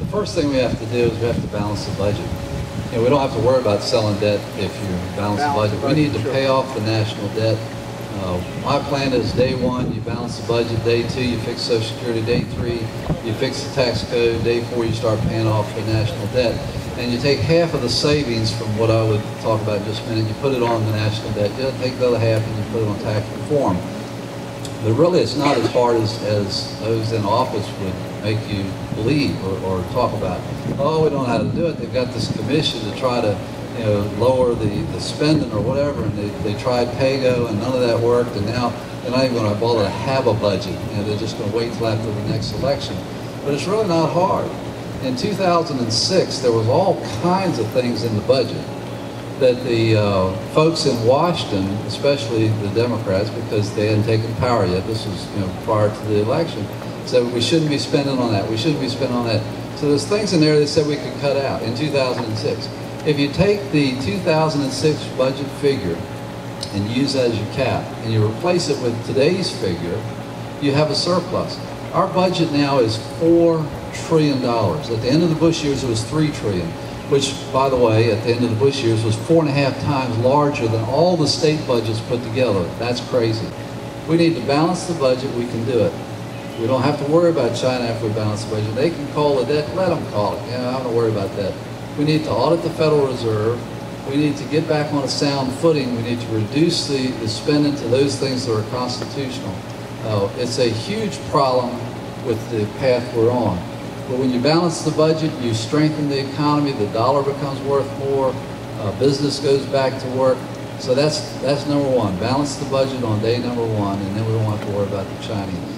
The first thing we have to do is we have to balance the budget. You know, we don't have to worry about selling debt if you balance the budget. We need to pay off the national debt. My plan is day one, you balance the budget. Day two, you fix Social Security. Day three, you fix the tax code. Day four, you start paying off the national debt. And you take half of the savings from what I would talk about in just a minute, you put it on the national debt. You take the other half and you put it on tax reform. But really, it's not as hard as those in office would make you believe or talk about. Oh, we don't know how to do it. They've got this commission to try to, you know, lower the spending or whatever, and they tried PAYGO and none of that worked, and now they're not even going to bother to have a budget. You know, they're just going to wait till after the next election. But it's really not hard. In 2006, there was all kinds of things in the budget that the folks in Washington, especially the Democrats, because they hadn't taken power yet, this was, you know, prior to the election, said we shouldn't be spending on that, we shouldn't be spending on that. So there's things in there that said we could cut out in 2006. If you take the 2006 budget figure and use that as your cap, and you replace it with today's figure, you have a surplus. Our budget now is $4 trillion. At the end of the Bush years, it was $3 trillion, which, by the way, at the end of the Bush years was 4.5 times larger than all the state budgets put together. That's crazy. We need to balance the budget. We can do it. We don't have to worry about China after we balance the budget. They can call the debt. Let them call it. You know, I don't worry about that. We need to audit the Federal Reserve. We need to get back on a sound footing. We need to reduce the spending to those things that are constitutional. It's a huge problem with the path we're on. But when you balance the budget, you strengthen the economy, the dollar becomes worth more, business goes back to work. So that's number one. Balance the budget on day number one, and then we don't have to worry about the Chinese.